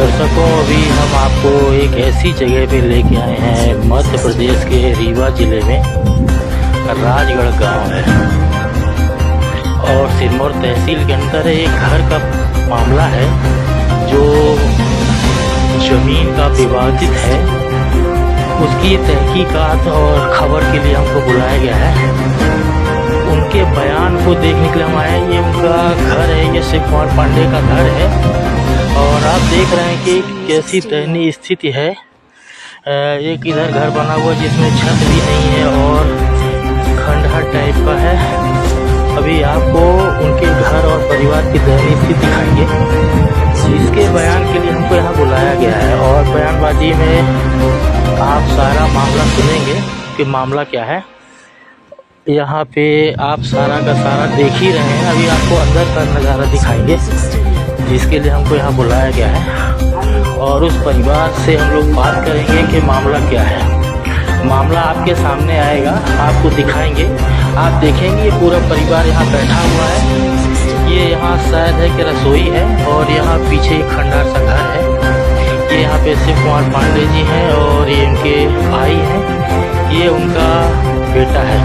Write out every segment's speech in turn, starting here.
दर्शकों, अभी हम आपको एक ऐसी जगह पे लेके आए हैं, मध्य प्रदेश के रीवा जिले में राजगढ़ गांव है और सिरमौर तहसील के अंदर एक घर का मामला है जो ज़मीन का विवादित है। उसकी तहकीकात और खबर के लिए हमको बुलाया गया है। उनके बयान को देखने के लिए हम आए। ये उनका घर है, ये शिव कुमार पांडे का घर है और आप देख रहे हैं कि कैसी दयनीय स्थिति है। एक इधर घर बना हुआ जिसमें छत भी नहीं है और खंडहर टाइप का है। अभी आपको उनके घर और परिवार की दयनीय स्थिति दिखाएंगे। इसके बयान के लिए हमको यहाँ बुलाया गया है और बयानबाजी में आप सारा मामला सुनेंगे कि मामला क्या है। यहाँ पे आप सारा का सारा देख ही रहे हैं। अभी आपको अंदर का नज़ारा दिखाएंगे जिसके लिए हमको यहाँ बुलाया गया है और उस परिवार से हम लोग बात करेंगे कि मामला क्या है। मामला आपके सामने आएगा, आपको दिखाएंगे। आप देखेंगे ये पूरा परिवार यहाँ बैठा हुआ है। ये यहाँ शायद है कि रसोई है और यहाँ पीछे एक खंडहर सा घर है। ये यहाँ पे शिव कुमार पांडे जी हैं और ये उनके भाई हैं, ये उनका बेटा है।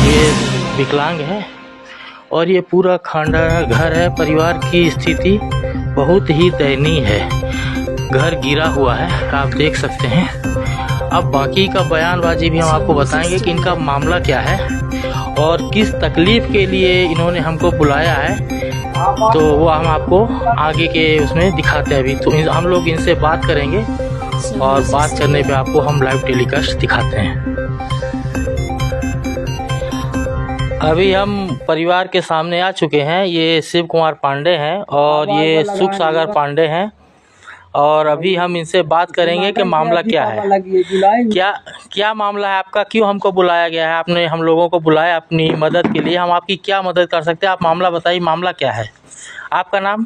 ये विकलांग है और ये पूरा खंडहर घर है। परिवार की स्थिति बहुत ही दयनीय है। घर गिरा हुआ है, आप देख सकते हैं। अब बाकी का बयानबाजी भी हम आपको बताएंगे कि इनका मामला क्या है और किस तकलीफ़ के लिए इन्होंने हमको बुलाया है। तो वो हम आपको आगे के उसमें दिखाते हैं। अभी तो हम लोग इनसे बात करेंगे और बात करने पे आपको हम लाइव टेलीकास्ट दिखाते हैं। अभी हम परिवार के सामने आ चुके हैं। ये शिव कुमार पांडे हैं और ये सुख सागर पांडे हैं और अभी हम इनसे बात करेंगे कि मामला क्या है। क्या मामला है आपका, क्यों हमको बुलाया गया है? आपने हम लोगों को बुलाया अपनी मदद के लिए। हम आपकी क्या मदद कर सकते हैं? आप मामला बताइए, मामला क्या है? आपका नाम?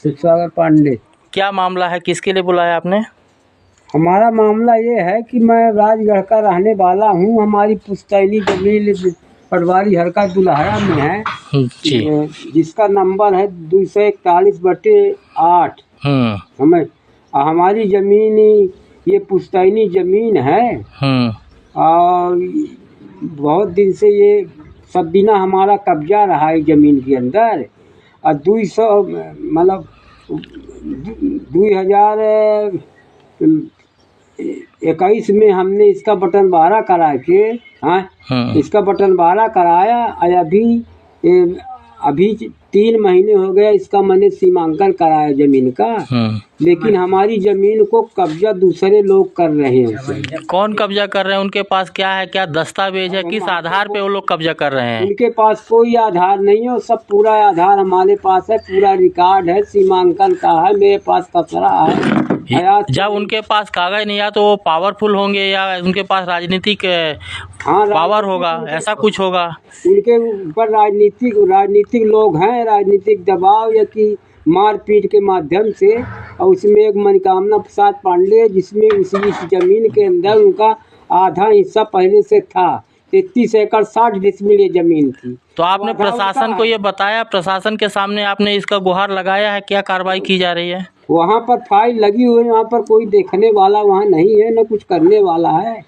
सुख सागर पांडे। क्या मामला है, किसके लिए बुलाया आपने? हमारा मामला ये है कि मैं राजगढ़ का रहने वाला हूँ। हमारी पुश्तैनी जमीन पटवारी हरका दुल्हारा में है जी। जिसका नंबर है 241/8। हमें हमारी ज़मीन ये पुश्तैनी ज़मीन है और बहुत दिन से ये सब बिना हमारा कब्जा रहा है ज़मीन के अंदर। और 200 मतलब 2021 में हमने इसका बटन 12 करा के इसका बटन 12 कराया और अभी 3 महीने हो गए इसका मैंने सीमांकन कराया ज़मीन का। लेकिन हमारी ज़मीन को कब्जा दूसरे लोग कर रहे हैं। कौन कब्जा कर रहे हैं? उनके पास क्या है, क्या दस्तावेज है, किस आधार पे वो लोग कब्जा कर रहे हैं? उनके पास कोई आधार नहीं है, सब पूरा आधार हमारे पास है, पूरा रिकॉर्ड है, सीमांकन का है, मेरे पास खसरा है। जब उनके पास कागज नहीं आया तो वो पावरफुल होंगे या उनके पास राजनीतिक पावर होगा, ऐसा कुछ होगा? उनके ऊपर राजनीतिक लोग हैं, राजनीतिक दबाव या कि मारपीट के माध्यम से। और उसमें एक मनोकामना प्रसाद पांडे जिसमें इस जमीन के अंदर उनका आधा हिस्सा पहले से था। 33 एकड़ 60 डिसमिल ये जमीन थी। तो आपने प्रशासन को ये बताया? प्रशासन के सामने आपने इसका गुहार लगाया है? क्या कार्रवाई की जा रही है? वहाँ पर फाइल लगी हुई है, वहाँ पर कोई देखने वाला वहाँ नहीं है, न कुछ करने वाला है।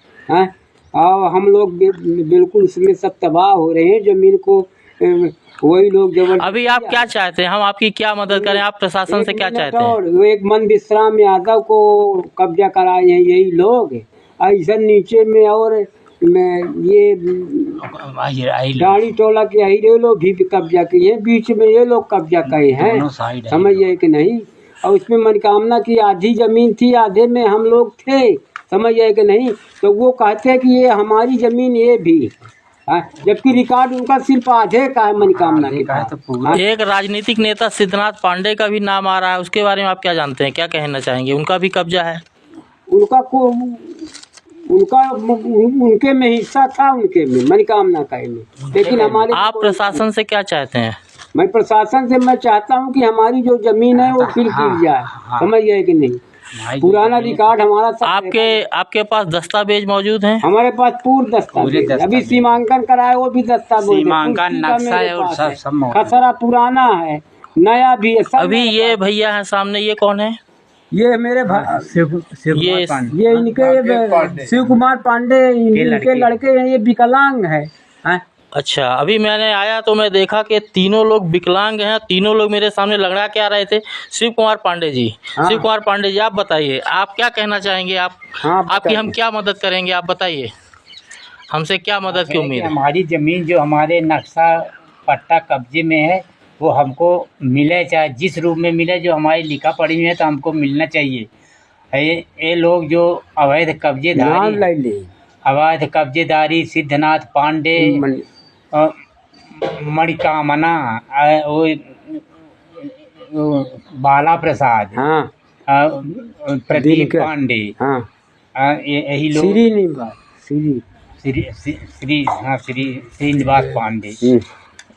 और हम लोग बिल्कुल इसमें सब तबाह हो रहे हैं। ज़मीन को वही लोग जबरदस्ती। अभी आप क्या चाहते हैं, हम आपकी क्या मदद करें? आप प्रशासन से क्या चाहते हैं? वो एक मन विश्राम यादव को कब्जा कराए हैं यही लोग। ऐसा नीचे में और ये दाढ़ी टोला के हीरे लोग भी कब्जा किए हैं, बीच में ये लोग कब्जा किए हैं, समझिए कि नहीं। और उसमें मनोकामना की आधी ज़मीन थी, आधे में हम लोग थे, समझिए कि नहीं। तो वो कहते हैं कि ये हमारी ज़मीन ये भी, जबकि रिकॉर्ड उनका सिर्फ आधे का है मनोकामना के पास। एक राजनीतिक नेता सिद्धनाथ पांडे का भी नाम आ रहा है, उसके बारे में आप क्या जानते हैं, क्या कहना चाहेंगे? उनका भी कब्जा है? उनके में हिस्सा था, उनके में मनोकामना का में। लेकिन हमारे आप प्रशासन से क्या चाहते हैं? मैं प्रशासन से मैं चाहता हूँ कि हमारी जो जमीन है वो फिर गिर जाए, समझिए कि नहीं। पुराना रिकॉर्ड हमारा सब आपके पास दस्तावेज मौजूद हैं? हमारे पास पूर्ण दस्तावेज, अभी सीमांकन कराया वो भी दस्तावेज, सीमांकन नक्शा है और सब खसरा पुराना है नया भी है सब। अभी ये भैया हैं सामने, ये कौन है? ये मेरे ये इनके शिव कुमार पांडे, इनके लड़के हैं, ये विकलांग है। अच्छा, अभी मैंने आया तो मैं देखा कि तीनों लोग विकलांग हैं। तीनों लोग मेरे सामने लंगड़ा के आ रहे थे। शिव कुमार पांडे जी, हाँ। शिव कुमार पांडे जी, आप बताइए, आप क्या कहना चाहेंगे? आप आपकी हम क्या मदद करेंगे? आप बताइए, हमसे क्या मदद की उम्मीद है? हमारी ज़मीन जो हमारे नक्शा पट्टा कब्जे में है वो हमको मिले, चाहे जिस रूप में मिले, जो हमारी लिखा पढ़ी हुई है तो हमको मिलना चाहिए। ये लोग जो अवैध कब्जेदारी सिद्धनाथ पांडे, मणिकामना, बाला प्रसाद, प्रदीप पांडे, यही लोग, श्रीनिवास पांडे,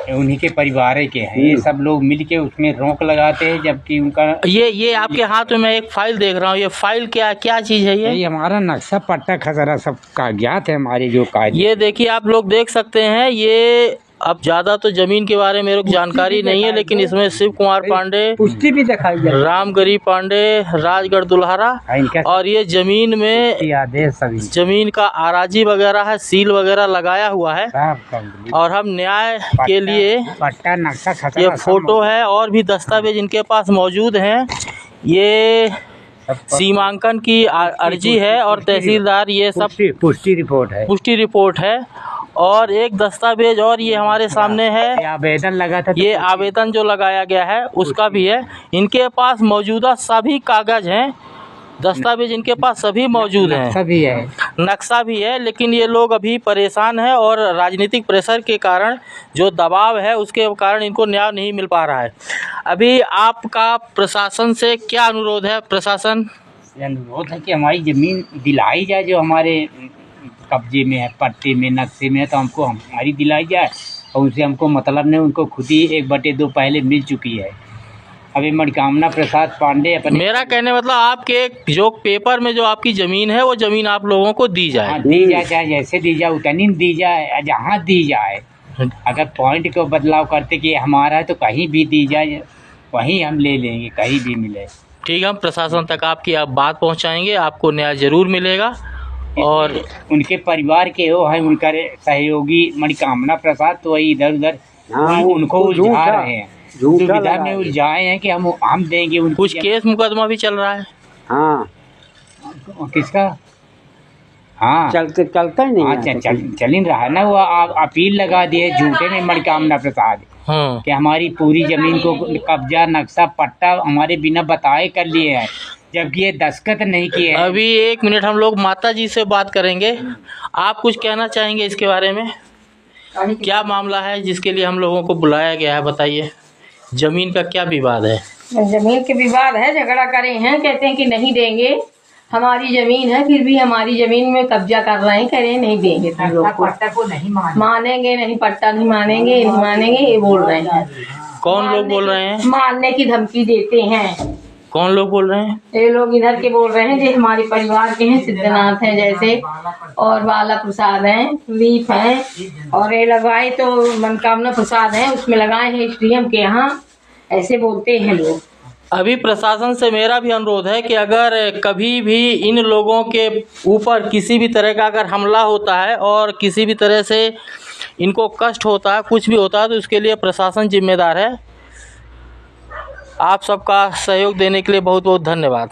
उन्हीं के परिवार के हैं। ये सब लोग मिलके उसमें रोक लगाते हैं, जबकि उनका ये आपके हाथ में मैं एक फाइल देख रहा हूँ। ये फाइल क्या चीज़ है? ये हमारा नक्शा पट्टा खसरा सब कागजात है हमारे जो कागज। ये देखिए, आप लोग देख सकते हैं। ये अब ज़्यादा तो ज़मीन के बारे में मेरे को जानकारी नहीं है, लेकिन इसमें शिव कुमार पांडे, पुष्टि भी दिखाई जाए, रामगरी पांडे, राजगढ़ दुल्हारा, और ये ज़मीन में आदेश सभी ज़मीन का आराजी वगैरह है, सील वगैरह लगाया हुआ है। और हम न्याय के लिए पट्टा नक्शा ये फोटो है और भी दस्तावेज इनके पास मौजूद हैं। ये सीमांकन की अर्जी है और तहसीलदार, ये सब पुष्टि रिपोर्ट है। और एक दस्तावेज और ये हमारे सामने है, आवेदन लगा था, ये आवेदन जो लगाया गया है उसका भी है। इनके पास मौजूदा सभी कागज हैं, दस्तावेज इनके पास सभी मौजूद हैं, सभी है, नक्शा भी है। लेकिन ये लोग अभी परेशान हैं और राजनीतिक प्रेशर के कारण, जो दबाव है उसके कारण इनको न्याय नहीं मिल पा रहा है। अभी आपका प्रशासन से क्या अनुरोध है? प्रशासन अनुरोध है कि हमारी ज़मीन दिलाई जाए, जो हमारे कब्जे में है, पट्टे में, नक्शे में है, तो हमको हमारी दिलाई जाए। और उनसे हमको मतलब नहीं, उनको खुद ही 1/2 पहले मिल चुकी है। अभी मणिकामना प्रसाद पांडे अपने, मेरा कहने मतलब आपके जो पेपर में जो आपकी ज़मीन है वो ज़मीन आप लोगों को दी जाए। दी जाए, चाहे जैसे दी जाए उतनी दी जाए, जहाँ दी जाए। अगर पॉइंट को बदलाव करते कि हमारा है तो कहीं भी दी जाए, वहीं हम ले लेंगे, कहीं भी मिले। ठीक है, हम प्रशासन तक आपकी आप बात पहुंचाएंगे, आपको न्याय जरूर मिलेगा। और उनके परिवार के वो है, उनका सहयोगी मणिकामना प्रसाद, तो वही इधर उधर उनको उलझा रहे हैं, दुविधा में उलझाए हैं कि हम देंगे उनको। कुछ केस मुकदमा भी चल रहा है। किसका? चलता ही नहीं। चल ही रहा है ना। वो अपील लगा दिए झूठे में मणिकामना प्रसाद कि हमारी पूरी ज़मीन को कब्जा, नक्शा, पट्टा हमारे बिना बताए कर लिए है, जबकि ये दस्तखत नहीं किए। अभी 1 मिनट हम लोग माता जी से बात करेंगे। आप कुछ कहना चाहेंगे इसके बारे में? क्या मामला है जिसके लिए हम लोगों को बुलाया गया है, बताइए। जमीन का क्या विवाद है? जमीन के विवाद है, झगड़ा करे हैं, कहते हैं कि नहीं देंगे, हमारी जमीन है, फिर भी हमारी जमीन में कब्जा कर रहे हैं, कह रहे हैं नहीं देंगे, पट्टा को नहीं मानेंगे नहीं, पट्टा नहीं मानेंगे, ये बोल रहे हैं। कौन लोग बोल रहे हैं? मारने की धमकी देते हैं। कौन लोग बोल रहे हैं? ये लोग इधर के बोल रहे हैं, जो हमारे परिवार के हैं, सिद्धनाथ हैं जैसे, और बाला प्रसाद हैं, प्रदीप हैं, और ये लगाए तो मनकामना प्रसाद हैं, उसमें लगाए हैं स्टेडियम के यहाँ, ऐसे बोलते हैं लोग। अभी प्रशासन से मेरा भी अनुरोध है कि अगर कभी भी इन लोगों के ऊपर किसी भी तरह का अगर हमला होता है और किसी भी तरह से इनको कष्ट होता है, कुछ भी होता है, तो उसके लिए प्रशासन जिम्मेदार है। आप सबका सहयोग देने के लिए बहुत बहुत धन्यवाद।